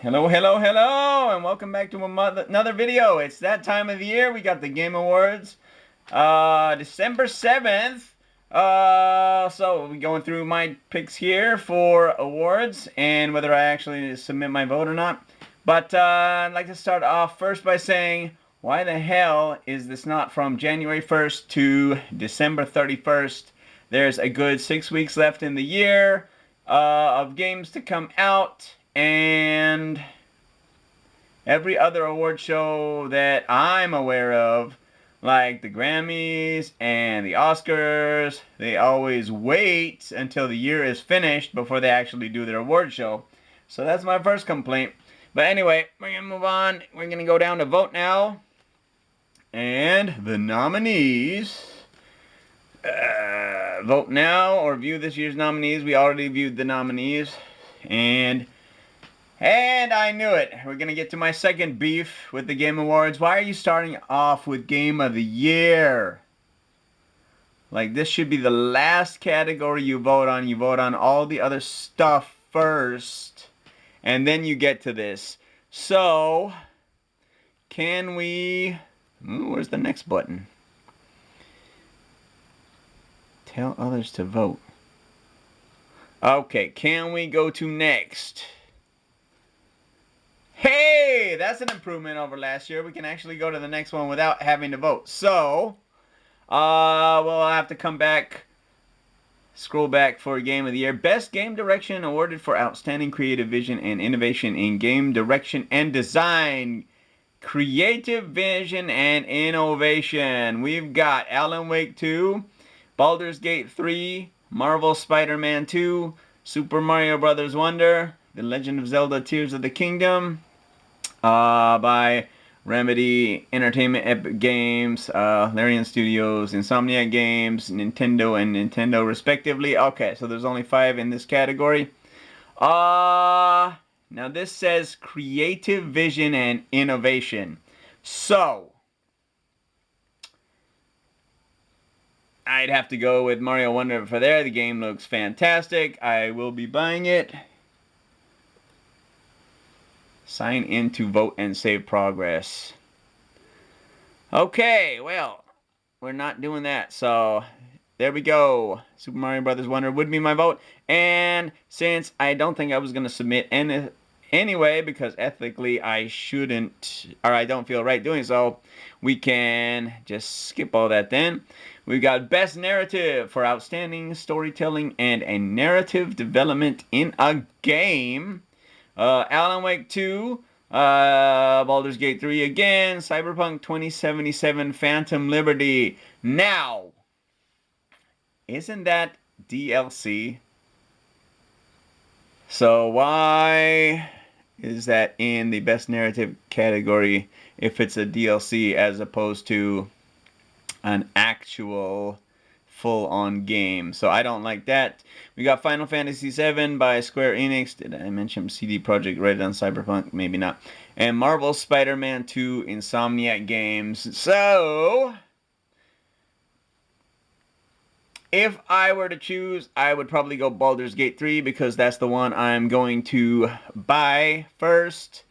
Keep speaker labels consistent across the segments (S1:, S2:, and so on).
S1: Hello, hello, hello, and welcome back to another video. It's that time of the year. We got the Game Awards, December 7th. So we're going through my picks here for awards and whether I actually submit my vote or not. But I'd like to start off first by saying, why the hell is this not from January 1st to December 31st? There's a good 6 weeks left in the year of games to come out, and every other award show that I'm aware of, like the Grammys and the Oscars, they always wait until the year is finished before they actually do their award show. So that's my first complaint. But anyway, we're going to move on. We're going to go down to vote now. And the nominees. Vote now or view this year's nominees. We already viewed the nominees. And I knew it. We're going to get to my second beef with the Game Awards. Why are you starting off with Game of the Year? Like, this should be the last category you vote on. You vote on all the other stuff first, and then you get to this. So, can we... Ooh, where's the next button? Tell others to vote. Okay, can we go to next? Hey, that's an improvement over last year. We can actually go to the next one without having to vote. So, we'll have to come back, scroll back for Game of the Year. Best Game Direction awarded for outstanding creative vision and innovation in game direction and design. Creative vision and innovation. We've got Alan Wake 2, Baldur's Gate 3, Marvel Spider-Man 2, Super Mario Bros. Wonder, The Legend of Zelda Tears of the Kingdom, by Remedy Entertainment, Epic Games, Larian Studios, Insomniac Games, Nintendo, and Nintendo respectively. Okay, so there's only 5 in this category. Now this says creative vision and innovation. So, I'd have to go with Mario Wonder for there. The game looks fantastic. I will be buying it. Sign in to vote and save progress. Okay, well, we're not doing that, so there we go. Super Mario Bros. Wonder would be my vote, and since I don't think I was going to submit anyway, because ethically I shouldn't, or I don't feel right doing so, we can just skip all that then. We've got Best Narrative for outstanding storytelling and a narrative development in a game. Alan Wake 2, Baldur's Gate 3 again, Cyberpunk 2077, Phantom Liberty. Now, isn't that DLC? So why is that in the best narrative category if it's a DLC as opposed to an actual full-on game? So I don't like that. We got Final Fantasy VII by Square Enix. Did I mention CD Projekt Red on Cyberpunk? Maybe not. And Marvel Spider-Man 2 Insomniac Games. So, if I were to choose, I would probably go Baldur's Gate 3 because that's the one I'm going to buy first.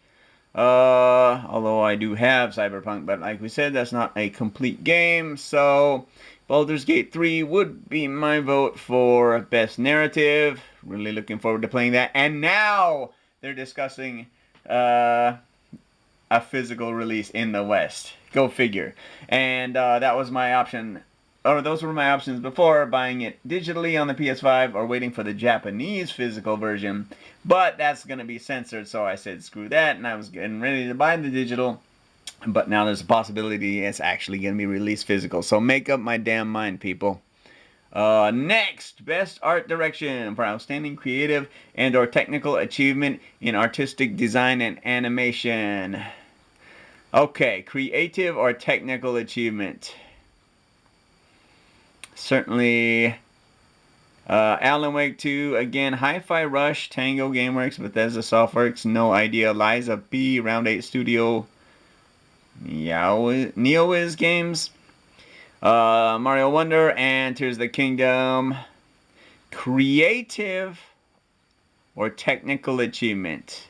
S1: Although I do have Cyberpunk, but like we said, that's not a complete game. So, Baldur's Gate 3 would be my vote for Best Narrative. Really looking forward to playing that. And now they're discussing a physical release in the West. Go figure. And that was my option. Or those were my options before, buying it digitally on the PS5 or waiting for the Japanese physical version. But that's going to be censored, so I said screw that, and I was getting ready to buy the digital. But now there's a possibility it's actually going to be released physical. So make up my damn mind, people. Next, Best Art Direction for outstanding creative and or technical achievement in artistic design and animation. Okay, creative or technical achievement. Certainly, Alan Wake 2, again, Hi-Fi Rush, Tango Gameworks, Bethesda Softworks, No Idea, Liza P, Round 8 Studio, NeoWiz Games, Mario Wonder, and Tears of the Kingdom. Creative or technical achievement.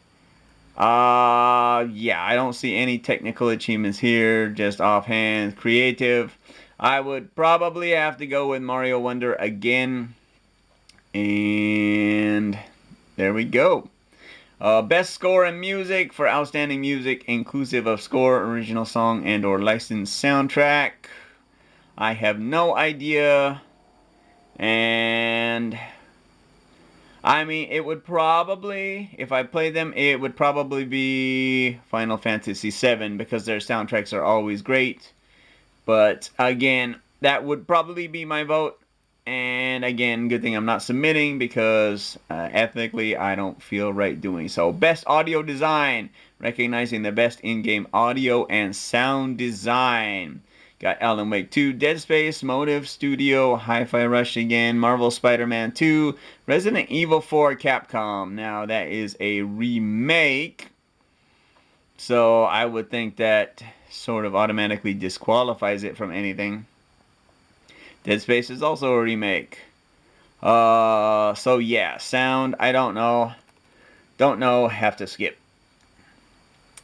S1: Yeah, I don't see any technical achievements here, just offhand. Creative, I would probably have to go with Mario Wonder again. And there we go. Best score in music for outstanding music, inclusive of score, original song, and or licensed soundtrack. I have no idea. And I mean, it would probably, if I played them, it would probably be Final Fantasy VII because their soundtracks are always great. But again, that would probably be my vote. And again, good thing I'm not submitting because ethically I don't feel right doing so. Best audio design, recognizing the best in-game audio and sound design. Got Alan Wake 2, Dead Space, Motive Studio, Hi-Fi Rush again, Marvel Spider-Man 2, Resident Evil 4, Capcom. Now that is a remake, so I would think that sort of automatically disqualifies it from anything. Dead Space is also a remake. So yeah, sound, I don't know. Don't know, have to skip.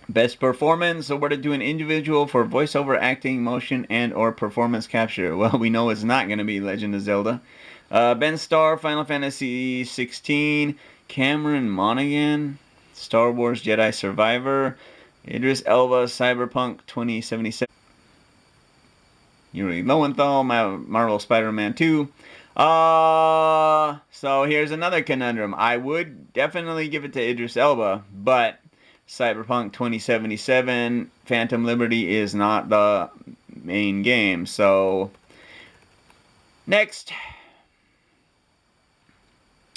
S1: Best performance awarded to an individual for voiceover acting, motion, and or performance capture. Well, we know it's not going to be Legend of Zelda. Ben Starr, Final Fantasy 16. Cameron Monaghan, Star Wars Jedi Survivor. Idris Elba, Cyberpunk 2077. Yuri Lowenthal, Marvel Spider-Man 2. So here's another conundrum. I would definitely give it to Idris Elba, but Cyberpunk 2077, Phantom Liberty is not the main game. So, next.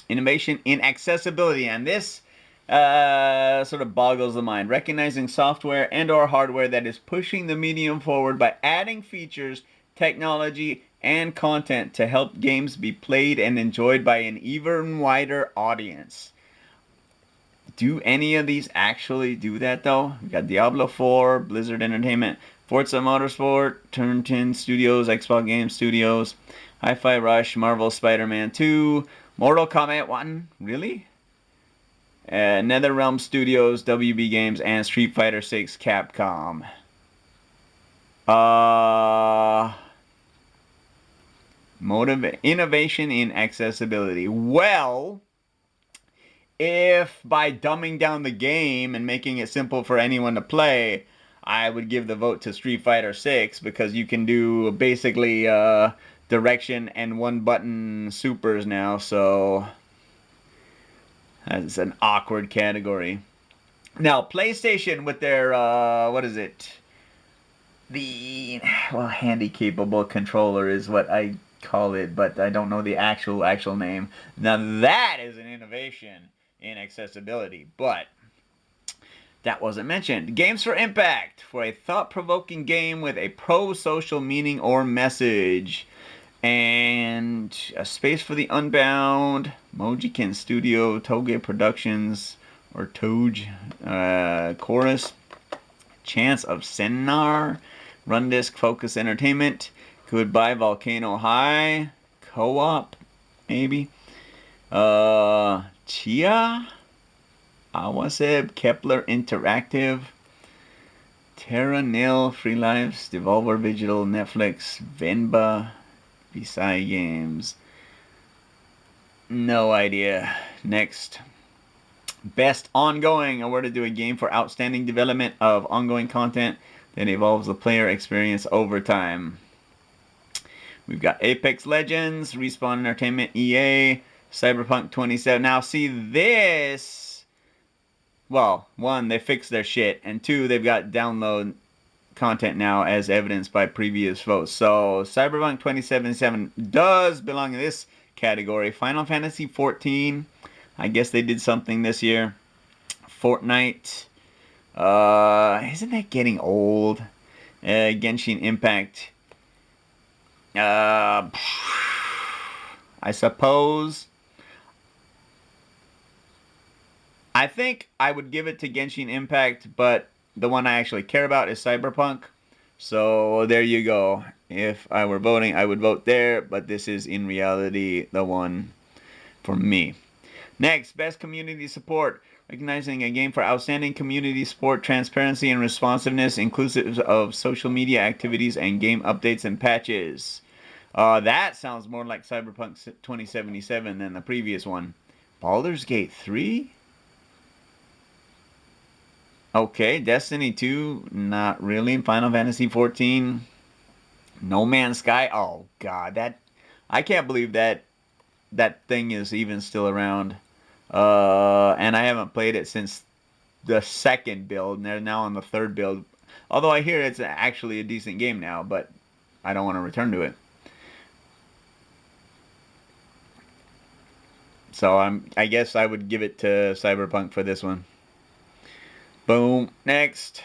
S1: Innovation in accessibility. And this sort of boggles the mind. Recognizing software and or hardware that is pushing the medium forward by adding features, technology, and content to help games be played and enjoyed by an even wider audience. Do any of these actually do that though? We got Diablo 4, Blizzard Entertainment, Forza Motorsport, Turn 10 Studios, Xbox Game Studios, Hi-Fi Rush, Marvel Spider-Man 2, Mortal Kombat 1, really? NetherRealm Studios, WB Games, and Street Fighter 6 Capcom. Innovation in accessibility. Well, if by dumbing down the game and making it simple for anyone to play, I would give the vote to Street Fighter 6 because you can do basically direction and one button supers now, so that's an awkward category. Now, PlayStation with their, what is it? The, well, handy capable controller is what I call it, but I don't know the actual name. Now that is an innovation in accessibility, but that wasn't mentioned. Games for Impact, for a thought-provoking game with a pro-social meaning or message. And A Space for the Unbound, Mojiken Studio, Toge Productions, or Toge, Chorus, Chance of Sennar, Rundisk Focus Entertainment, Goodbye Volcano High, Co-op, maybe, Chia, Awaseb, Kepler Interactive, Terra Nil, Free Lives, Devolver Digital, Netflix, Venba, Visai Games. No idea. Next. Best Ongoing, awarded to a game for outstanding development of ongoing content that evolves the player experience over time. We've got Apex Legends, Respawn Entertainment, EA, Cyberpunk 27. Now, see this. Well, one, they fixed their shit, and two, they've got download content now as evidenced by previous votes. So, Cyberpunk 2077 does belong in this category. Final Fantasy 14, I guess they did something this year. Fortnite, isn't that getting old? Genshin Impact. I suppose. I think I would give it to Genshin Impact, but the one I actually care about is Cyberpunk. So there you go. If I were voting, I would vote there, but this is in reality the one for me. Next, best community support. recognizing a game for outstanding community support, transparency, and responsiveness, inclusive of social media activities and game updates and patches. That sounds more like Cyberpunk 2077 than the previous one. Baldur's Gate 3? Okay, Destiny 2, not really. Final Fantasy 14, No Man's Sky. Oh god, that I can't believe that thing is even still around. And I haven't played it since the second build, and they're now on the third build. Although I hear it's actually a decent game now, but I don't want to return to it. So I guess I would give it to Cyberpunk for this one. Boom. Next.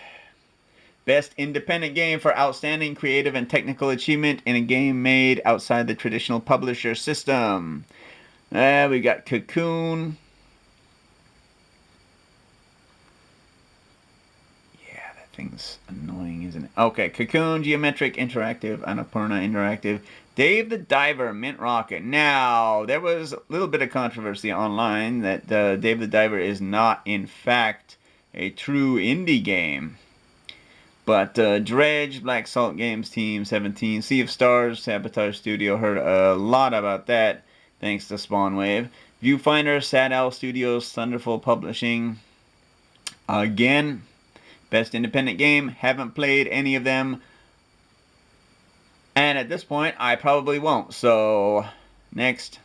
S1: Best independent game for outstanding creative and technical achievement in a game made outside the traditional publisher system. We got Cocoon. Yeah, that thing's annoying, isn't it? Okay, Cocoon, Geometric, Interactive, Annapurna Interactive. Dave the Diver, Mint Rocket. Now, there was a little bit of controversy online that Dave the Diver is not, in fact, a true indie game. But Dredge, Black Salt Games Team 17, Sea of Stars, Sabotage Studio, heard a lot about that thanks to Spawnwave. Viewfinder, Sad Owl Studios, Thunderful Publishing. Again, best independent game, haven't played any of them. And at this point, I probably won't. So, next.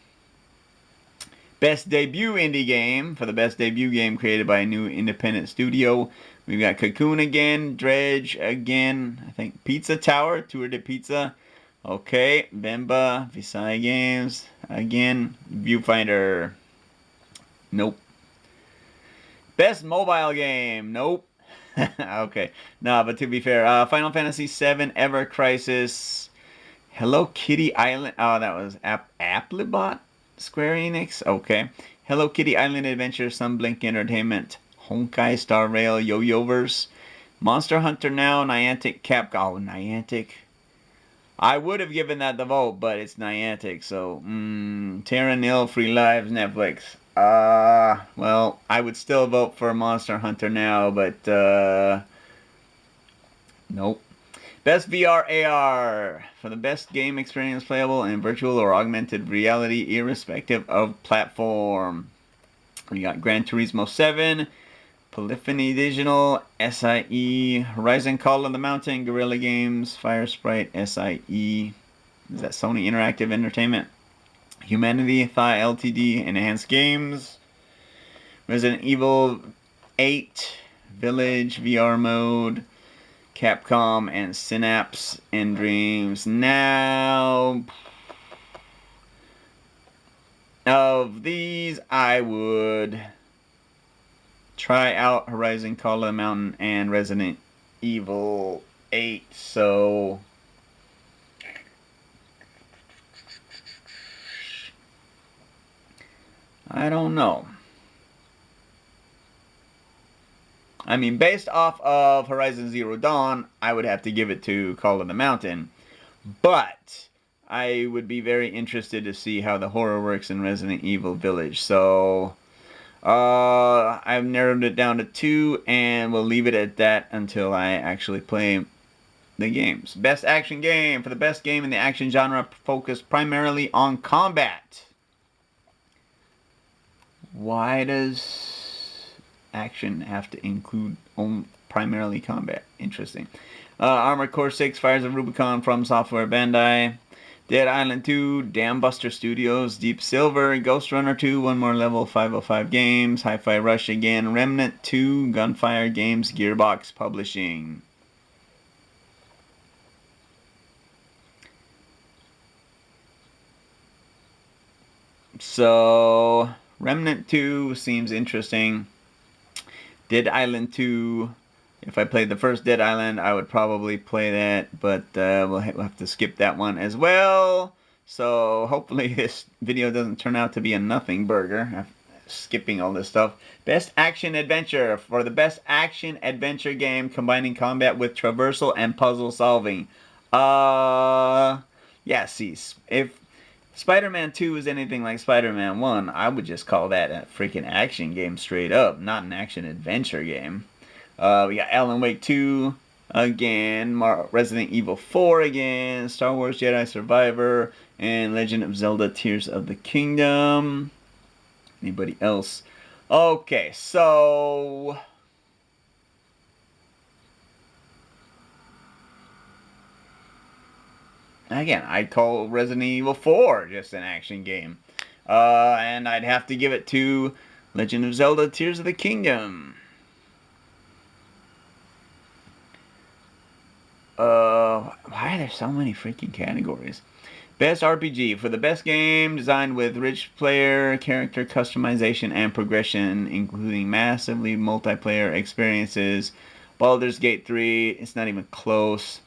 S1: Best debut indie game. For the best debut game created by a new independent studio, we've got Cocoon again, Dredge again, I think Pizza Tower, Tour de Pizza. Okay, Bemba, Visai Games, again, Viewfinder. Nope. Best mobile game. Nope. Okay. No, but to be fair, Final Fantasy VII, Ever Crisis, Hello Kitty Island. Oh, that was Applebot? Square Enix? Okay. Hello Kitty Island Adventure, Sunblink Entertainment, Honkai Star Rail, Yo-Yoverse, Monster Hunter Now, Niantic, Capcom. Oh, Niantic. I would have given that the vote, but it's Niantic, so Terra Nil, Free Lives, Netflix. Well, I would still vote for Monster Hunter Now, but nope. Best VR AR. For the best game experience playable in virtual or augmented reality, irrespective of platform. We got Gran Turismo 7, Polyphony Digital, SIE, Horizon Call of the Mountain, Guerrilla Games, Fire Sprite, SIE. Is that Sony Interactive Entertainment? Humanity, Thigh Ltd, Enhanced Games, Resident Evil 8, Village, VR Mode, Capcom, and Synapse and Dreams. Now, of these, I would try out Horizon Call of the Mountain and Resident Evil 8. So, I don't know. I mean, based off of Horizon Zero Dawn, I would have to give it to Call of the Mountain. But I would be very interested to see how the horror works in Resident Evil Village. So I've narrowed it down to 2, and we'll leave it at that until I actually play the games. Best action game. For the best game in the action genre, focused primarily on combat. Why does action have to include primarily combat? Interesting. Armored Core 6, Fires of Rubicon, From Software, Bandai. Dead Island 2, Dambuster Studios, Deep Silver, Ghost Runner 2, One More Level, 505 Games, Hi-Fi Rush again, Remnant 2, Gunfire Games, Gearbox Publishing. So, Remnant 2 seems interesting. Dead Island 2, if I played the first Dead Island, I would probably play that, but we'll have to skip that one as well. So hopefully this video doesn't turn out to be a nothing burger. I'm skipping all this stuff. Best action adventure. For the best action adventure game combining combat with traversal and puzzle solving. Yeah, see, if Spider-Man 2 is anything like Spider-Man 1, I would just call that a freaking action game straight up, not an action-adventure game. We got Alan Wake 2 again, Resident Evil 4 again, Star Wars Jedi Survivor, and Legend of Zelda Tears of the Kingdom. Anybody else? Okay, so... Again, I'd call Resident Evil 4 just an action game. And I'd have to give it to Legend of Zelda Tears of the Kingdom. Why are there so many freaking categories? Best RPG. For the best game designed with rich player, character customization, and progression, including massively multiplayer experiences. Baldur's Gate 3. It's not even close.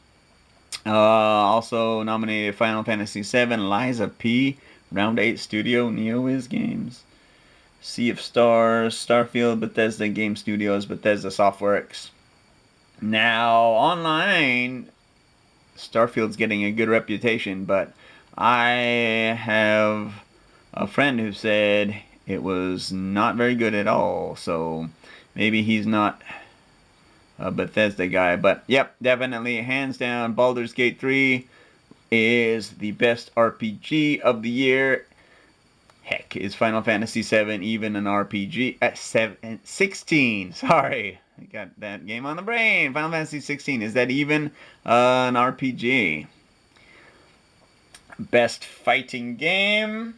S1: Also nominated Final Fantasy VII, Liza P, Round 8 Studio, NeoWiz Games, Sea of Stars, Starfield, Bethesda Game Studios, Bethesda Softworks. Now, online, Starfield's getting a good reputation, but I have a friend who said it was not very good at all, so maybe he's not a Bethesda guy. But yep, definitely, hands down, Baldur's Gate 3 is the best RPG of the year. Heck, is Final Fantasy VII even an RPG? 16, sorry. I got that game on the brain. Final Fantasy 16, is that even an RPG? Best fighting game.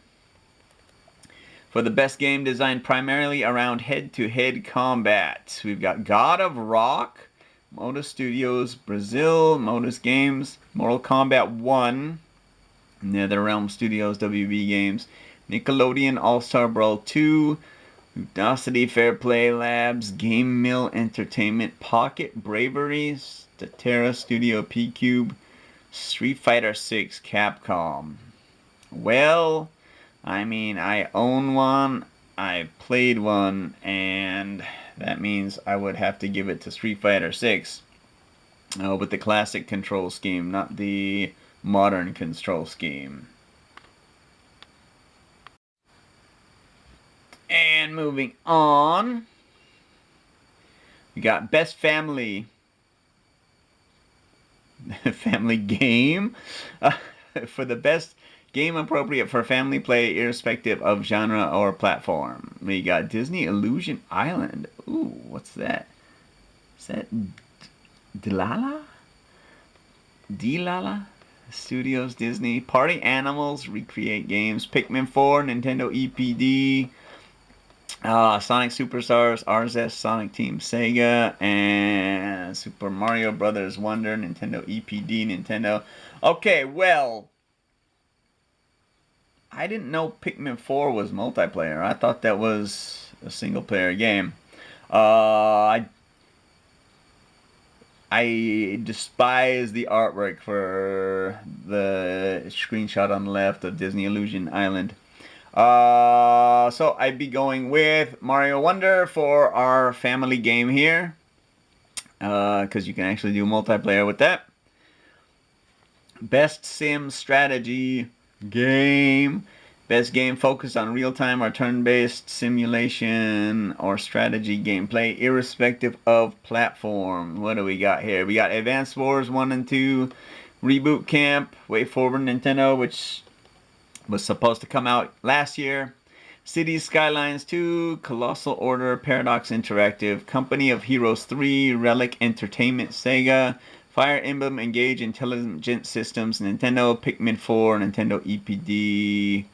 S1: For the best game designed primarily around head-to-head combat, we've got God of Rock, Modus Studios Brazil, Modus Games, Mortal Kombat 1, NetherRealm Studios WB Games, Nickelodeon All-Star Brawl 2, Udacity Fair Play Labs, Game Mill Entertainment, Pocket Bravery, Statera Studio P-Cube, Street Fighter 6 Capcom. Well, I mean, I own one, I played one, and that means I would have to give it to Street Fighter 6. With the classic control scheme, not the modern control scheme. And moving on, we got Best Family family game. For the best game appropriate for family play, irrespective of genre or platform, we got Disney Illusion Island. Ooh, what's that? Is that Delilah? Studios Disney. Party Animals Recreate Games. Pikmin 4 Nintendo EPD. Sonic Superstars RZ Sonic Team Sega, and Super Mario Brothers Wonder Nintendo EPD Nintendo. Okay, well, I didn't know Pikmin 4 was multiplayer. I thought that was a single player game. I despise the artwork for the screenshot on the left of Disney Illusion Island. So I'd be going with Mario Wonder for our family game here. Because you can actually do multiplayer with that. Best Sim Strategy Game. Best game focused on real-time or turn-based simulation or strategy gameplay, irrespective of platform. What do we got here? We got Advance Wars 1 and 2, Reboot Camp, Way Forward Nintendo, which was supposed to come out last year. Cities Skylines 2, Colossal Order, Paradox Interactive, Company of Heroes 3, Relic Entertainment, Sega, Fire Emblem Engage Intelligent Systems, Nintendo, Pikmin 4, Nintendo EPD.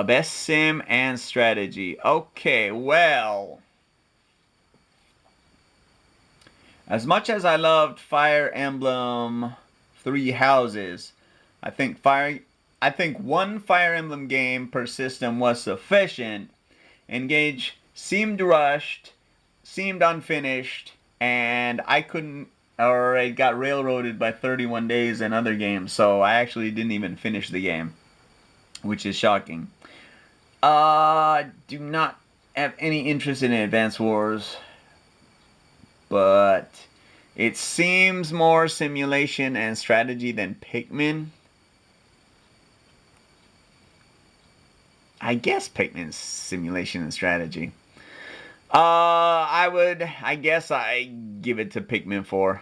S1: Best Sim and Strategy. Okay, well, as much as I loved Fire Emblem Three Houses, I think one Fire Emblem game per system was sufficient. Engage seemed rushed, seemed unfinished, and I couldn't, or it got railroaded by 31 days in other games, so I actually didn't even finish the game, which is shocking. Do not have any interest in Advance Wars, but it seems more simulation and strategy than Pikmin. I guess Pikmin simulation and strategy. I guess I give it to Pikmin 4.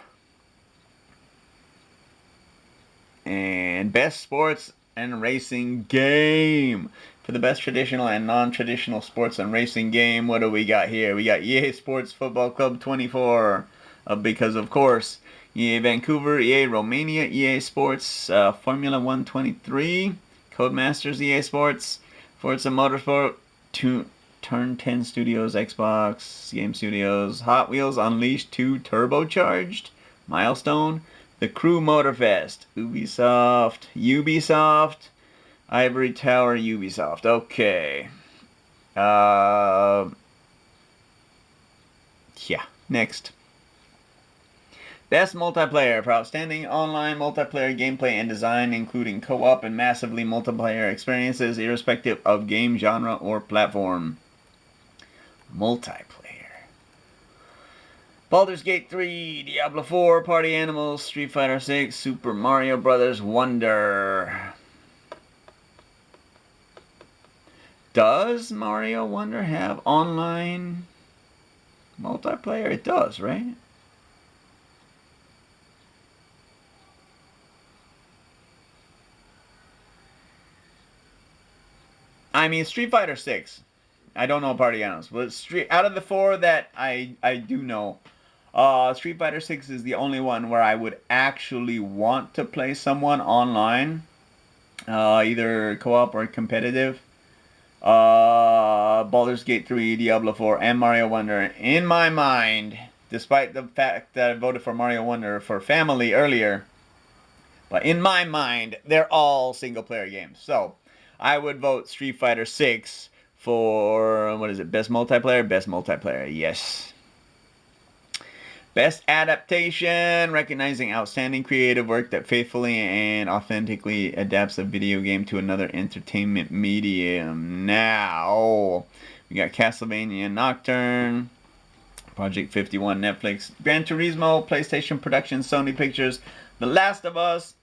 S1: And best sports and racing game. For the best traditional and non-traditional sports and racing game, what do we got here? We got EA Sports Football Club 24. Because, of course, EA Vancouver, EA Romania, EA Sports, Formula 123, Codemasters, EA Sports, Forza Motorsport, Turn 10 Studios, Xbox Game Studios, Hot Wheels Unleashed 2 Turbocharged, Milestone, The Crew Motorfest, Ubisoft, Ivory Tower, Ubisoft. Okay. Yeah, next. Best multiplayer for outstanding online multiplayer gameplay and design, including co-op and massively multiplayer experiences, irrespective of game genre or platform. Multiplayer. Baldur's Gate 3, Diablo 4, Party Animals, Street Fighter 6, Super Mario Bros. Wonder. Does Mario Wonder have online multiplayer? It does, right? I mean, Street Fighter 6. I don't know Party Animals, but out of the 4 that I do know, Street Fighter 6 is the only one where I would actually want to play someone online, either co-op or competitive. Baldur's Gate 3, Diablo 4, and Mario Wonder. In my mind, despite the fact that I voted for Mario Wonder for family earlier, but in my mind, they're all single-player games. So, I would vote Street Fighter 6 for, what is it, best multiplayer? Best multiplayer, yes. Best adaptation, recognizing outstanding creative work that faithfully and authentically adapts a video game to another entertainment medium. Now, we got Castlevania Nocturne, Project 51 Netflix, Gran Turismo, PlayStation Productions, Sony Pictures, The Last of Us,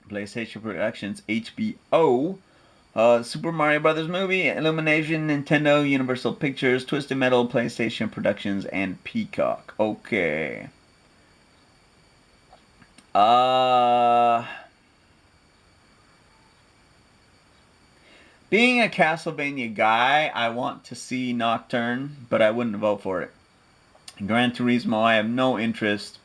S1: PlayStation Productions, HBO, Super Mario Brothers movie, Illumination, Nintendo, Universal Pictures, Twisted Metal, PlayStation Productions, and Peacock. Okay. Being a Castlevania guy, I want to see Nocturne, but I wouldn't vote for it. Gran Turismo, I have no interest.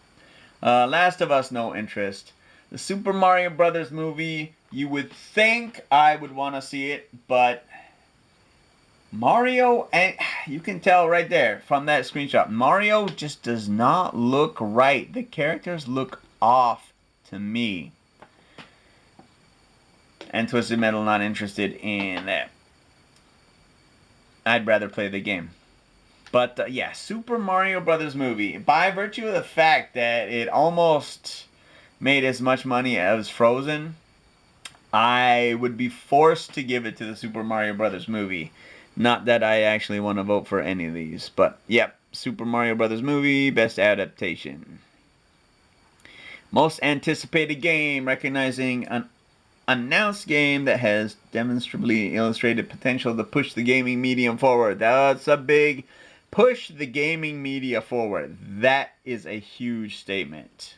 S1: Last of Us, no interest. The Super Mario Brothers movie, you would think I would want to see it, but Mario, and you can tell right there from that screenshot, Mario just does not look right. The characters look off to me. And Twisted Metal, not interested in that. I'd rather play the game. But yeah, Super Mario Brothers movie, by virtue of the fact that it almost made as much money as Frozen, I would be forced to give it to the Super Mario Brothers movie. Not that I actually want to vote for any of these, but yep, Super Mario Brothers movie, best adaptation. Most anticipated game, recognizing an announced game that has demonstrably illustrated potential to push the gaming medium forward. That's a big push the gaming media forward. That is a huge statement.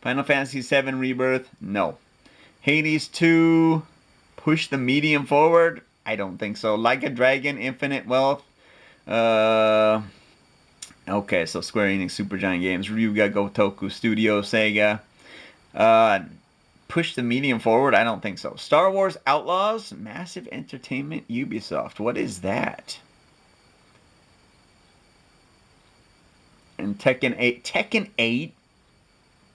S1: Final Fantasy VII Rebirth, no. Hades 2, push the medium forward? I don't think so. Like a Dragon, Infinite Wealth. Okay, so Square Enix, Supergiant Games, Ryuga Gotoku Studio, Sega. Push the medium forward? I don't think so. Star Wars Outlaws, Massive Entertainment, Ubisoft. What is that? And Tekken 8. Tekken 8?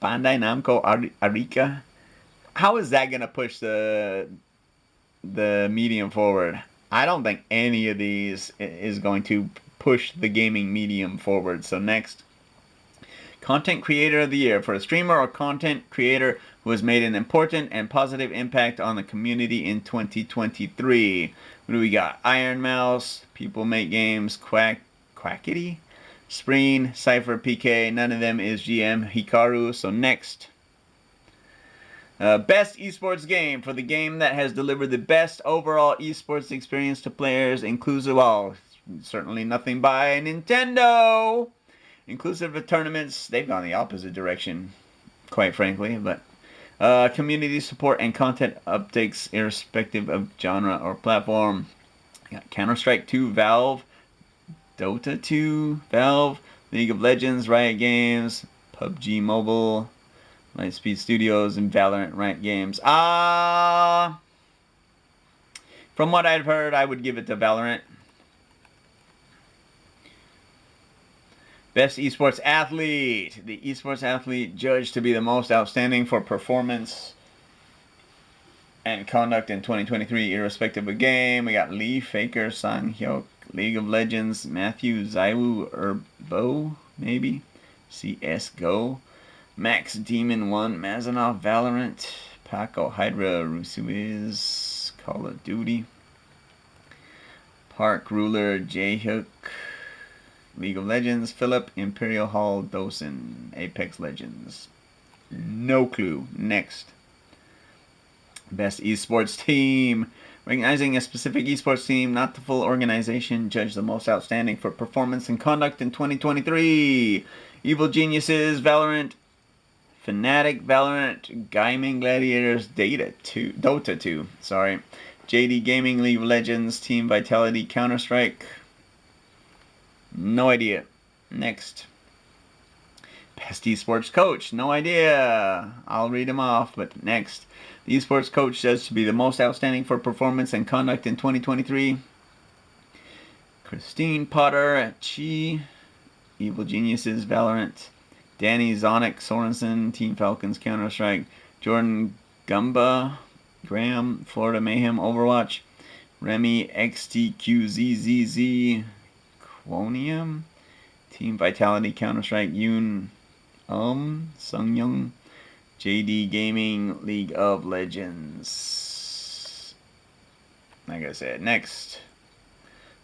S1: Bandai Namco Arika. How is that going to push the medium forward? I don't think any of these is going to push the gaming medium forward. So next, Content Creator of the Year for a streamer or content creator who has made an important and positive impact on the community in 2023. What do we got? Iron Mouse, People Make Games, Quackity, Spreen, Cypher, PK. None of them is GM Hikaru. So next, Best esports game for the game that has delivered the best overall esports experience to players, inclusive, well, certainly nothing by Nintendo. Inclusive of tournaments, they've gone the opposite direction, quite frankly, but community support and content updates irrespective of genre or platform. Got Counter-Strike 2, Valve, Dota 2, Valve, League of Legends, Riot Games, PUBG Mobile, Lightspeed Studios, and Valorant Riot Games. From what I've heard, I would give it to Valorant. Best esports athlete. The esports athlete judged to be the most outstanding for performance and conduct in 2023, irrespective of game. We got Lee, Faker, Sang Hyuk, League of Legends, Matthew, Zaiwu, Urbo, maybe, CSGO, Max Demon 1, Mazanov, Valorant, Paco, Hydra, Rusuiz, Call of Duty, Park Ruler, J-Hook, League of Legends, Philip, Imperial Hall, Dosen, Apex Legends. No clue. Next. Best esports team. Recognizing a specific esports team, not the full organization, judged the most outstanding for performance and conduct in 2023. Evil Geniuses, Valorant, Fnatic, Valorant, Gaming Gladiators, Dota 2, sorry. JD Gaming, League of Legends, Team Vitality, Counter-Strike. No idea. Next. Best esports coach. No idea. I'll read them off, but next. The esports coach says to be the most outstanding for performance and conduct in 2023. Christine Potter at Chi. Evil Geniuses, Valorant. Danny Zonic, Sorensen, Team Falcons, Counter-Strike. Jordan Gumba, Graham, Florida Mayhem, Overwatch. Remy, XTQZZZ, Quonium, Team Vitality, Counter-Strike, Yoon, Sung Young, JD Gaming, League of Legends. Like I said, next.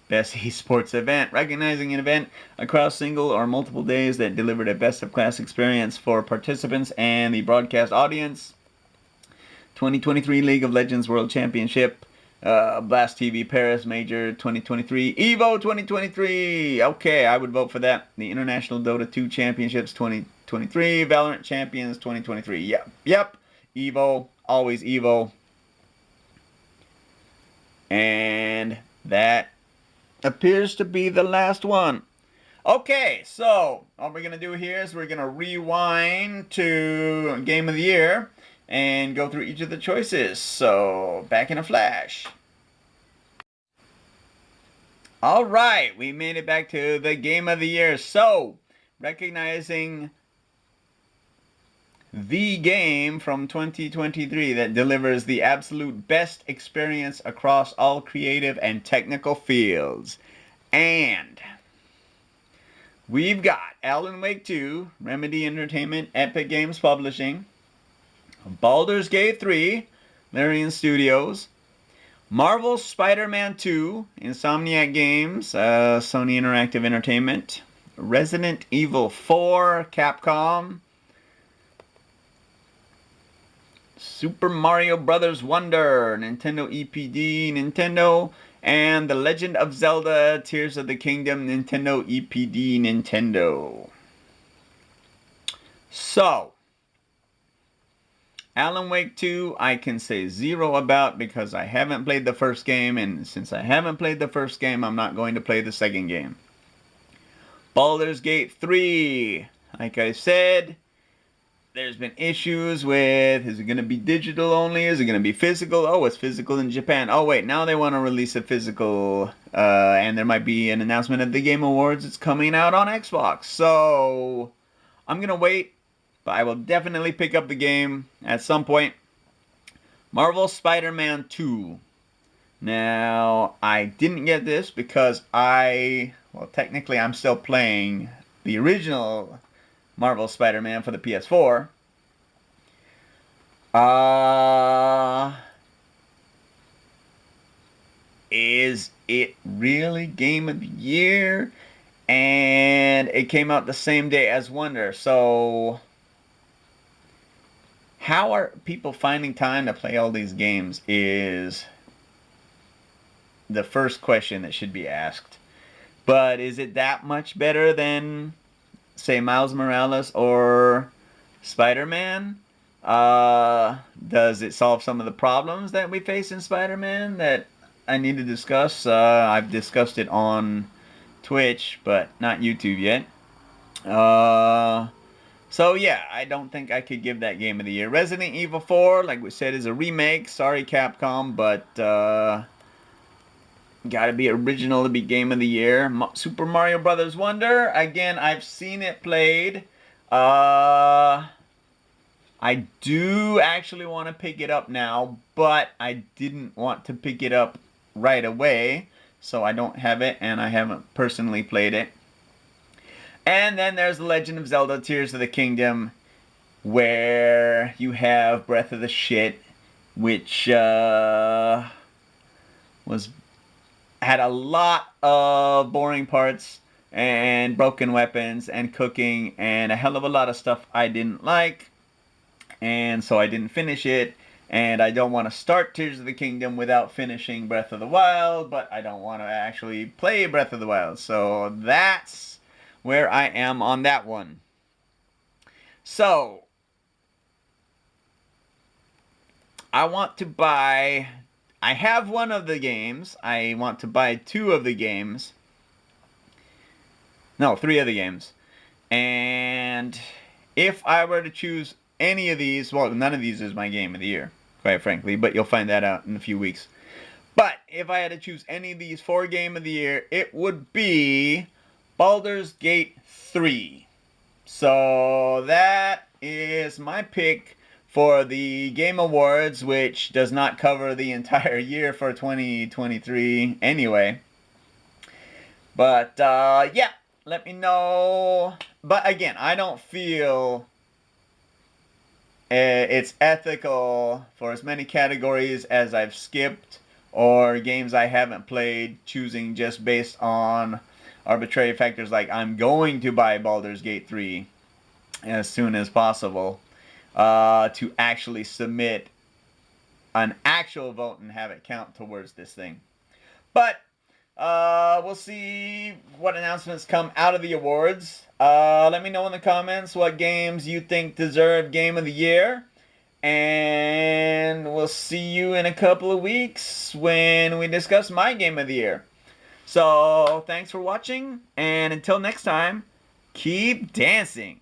S1: Best esports event. Recognizing an event across single or multiple days that delivered a best-of-class experience for participants and the broadcast audience. 2023 League of Legends World Championship. Blast TV Paris Major 2023. EVO 2023. Okay, I would vote for that. The International Dota 2 Championships 2023. Valorant Champions 2023. Yep. EVO. Always EVO. And that appears to be the last one. Okay, so all we're going to do here is we're going to rewind to Game of the Year and go through each of the choices. So, back in a flash. All right, we made it back to the Game of the Year. So, recognizing the game from 2023 that delivers the absolute best experience across all creative and technical fields. And we've got Alan Wake 2, Remedy Entertainment, Epic Games Publishing, Baldur's Gate 3, Larian Studios, Marvel's Spider-Man 2, Insomniac Games, Sony Interactive Entertainment, Resident Evil 4, Capcom, Super Mario Bros. Wonder, Nintendo EPD, Nintendo, and The Legend of Zelda, Tears of the Kingdom, Nintendo EPD, Nintendo. So, Alan Wake 2, I can say 0 about because I haven't played the first game, and since I haven't played the first game, I'm not going to play the second game. Baldur's Gate 3, like I said, there's been issues with, is it going to be digital only? Is it going to be physical? Oh, it's physical in Japan. Oh, wait, now they want to release a physical, and there might be an announcement at the Game Awards. It's coming out on Xbox. So, I'm going to wait. But I will definitely pick up the game at some point. Marvel Spider-Man 2. Now, I didn't get this because technically I'm still playing the original Marvel Spider-Man for the PS4. Is it really Game of the Year? And it came out the same day as Wonder, so how are people finding time to play all these games is the first question that should be asked. But is it that much better than, say, Miles Morales or Spider-Man? Does it solve some of the problems that we face in Spider-Man that I need to discuss? I've discussed it on Twitch, but not YouTube yet. So yeah, I don't think I could give that game of the year. Resident Evil 4, like we said, is a remake. Sorry, Capcom, but gotta be original to be game of the year. Super Mario Brothers Wonder, again, I've seen it played. I do actually want to pick it up now, but I didn't want to pick it up right away, so I don't have it, and I haven't personally played it. And then there's The Legend of Zelda Tears of the Kingdom, where you have Breath of the Shit, which had a lot of boring parts and broken weapons and cooking and a hell of a lot of stuff I didn't like. And so I didn't finish it. And I don't want to start Tears of the Kingdom without finishing Breath of the Wild, but I don't want to actually play Breath of the Wild. So that's where I am on that one. So I want to buy, I have one of the games. I want to buy 2 of the games. No, 3 of the games. And if I were to choose any of these, well, none of these is my game of the year, quite frankly, but you'll find that out in a few weeks. But if I had to choose any of these 4 game of the year, it would be Baldur's Gate 3. So that is my pick for the Game Awards, which does not cover the entire year for 2023 anyway. But yeah, let me know. But again, I don't feel it's ethical for as many categories as I've skipped or games I haven't played, choosing just based on arbitrary factors like I'm going to buy Baldur's Gate 3 as soon as possible, to actually submit an actual vote and have it count towards this thing. But we'll see what announcements come out of the awards. Let me know in the comments what games you think deserve Game of the Year. And we'll see you in a couple of weeks when we discuss my Game of the Year. So, thanks for watching, and until next time, keep dancing.